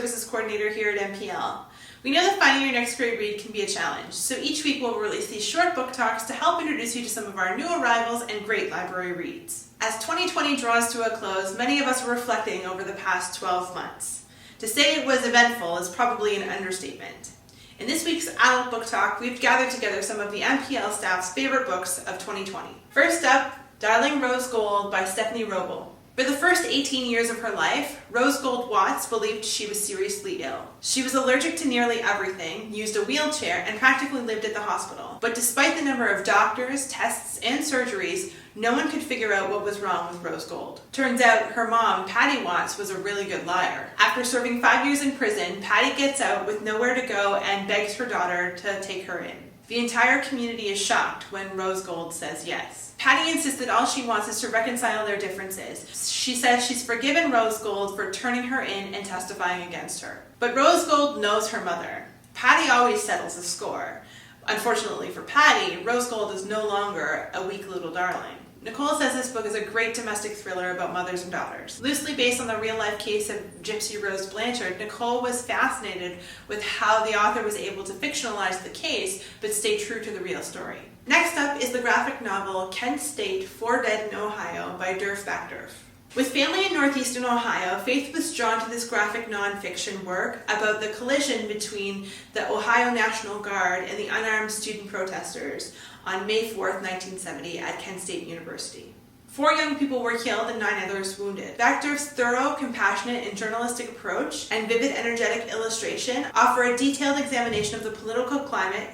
Services Coordinator here at MPL. We know that finding your next grade read can be a challenge, so each week we'll release these short book talks to help introduce you to some of our new arrivals and great library reads. As 2020 draws to a close, many of us are reflecting over the past 12 months. To say it was eventful is probably an understatement. In this week's Adult Book Talk, we've gathered together some of the MPL staff's favorite books of 2020. First up, Darling Rose Gold by Stephanie Wrobel. For the first 18 years of her life, Rose Gold Watts believed she was seriously ill. She was allergic to nearly everything, used a wheelchair, and practically lived at the hospital. But despite the number of doctors, tests, and surgeries, no one could figure out what was wrong with Rose Gold. Turns out her mom, Patty Watts, was a really good liar. After serving 5 years in prison, Patty gets out with nowhere to go and begs her daughter to take her in. The entire community is shocked when Rose Gold says yes. Patty insists that all she wants is to reconcile their differences. She says she's forgiven Rose Gold for turning her in and testifying against her. But Rose Gold knows her mother. Patty always settles the score. Unfortunately for Patty, Rose Gold is no longer a weak little darling. Nicole says this book is a great domestic thriller about mothers and daughters. Loosely based on the real-life case of Gypsy Rose Blanchard, Nicole was fascinated with how the author was able to fictionalize the case but stay true to the real story. Next up is the graphic novel Kent State, 4 Dead in Ohio by Derf, Backderf. With family in northeastern Ohio, Faith was drawn to this graphic nonfiction work about the collision between the Ohio National Guard and the unarmed student protesters on May 4th, 1970 at Kent State University. 4 young people were killed and 9 others wounded. Backderf's thorough, compassionate, and journalistic approach and vivid, energetic illustration offer a detailed examination of the political climate,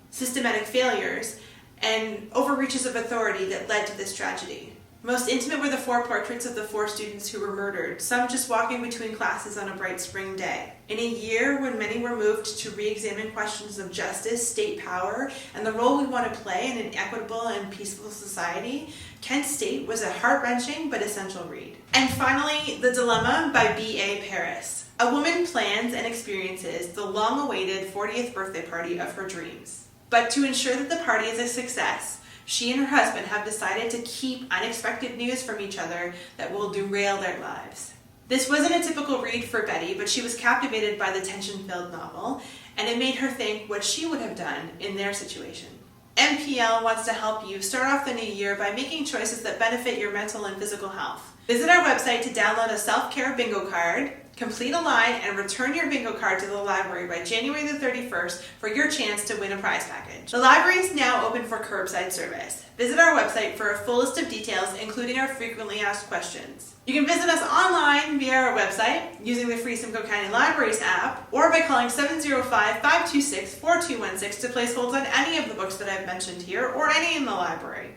systematic failures, and overreaches of authority that led to this tragedy. Most intimate were the 4 portraits of the 4 students who were murdered, some just walking between classes on a bright spring day. In a year when many were moved to re-examine questions of justice, state power, and the role we want to play in an equitable and peaceful society, Kent State was a heart-wrenching but essential read. And finally, The Dilemma by B.A. Paris. A woman plans and experiences the long-awaited 40th birthday party of her dreams. But to ensure that the party is a success, she and her husband have decided to keep unexpected news from each other that will derail their lives. This wasn't a typical read for Betty, but she was captivated by the tension-filled novel, and it made her think what she would have done in their situation. MPL wants to help you start off the new year by making choices that benefit your mental and physical health. Visit our website to download a self-care bingo card, complete a line, and return your bingo card to the library by January the 31st for your chance to win a prize package. The library is now open for curbside service. Visit our website for a full list of details, including our frequently asked questions. You can visit us online via our website, using the free Simcoe County Libraries app, or by calling 705-526-4216 to place holds on any of the books that I've mentioned here, or any in the library.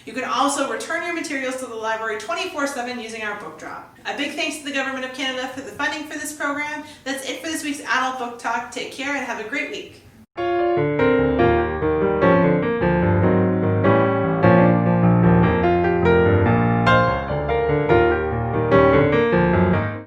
You can also return your materials to the library 24/7 using our book drop. A big thanks to the Government of Canada for the funding for this program. That's it for this week's Adult Book Talk. Take care and have a great week.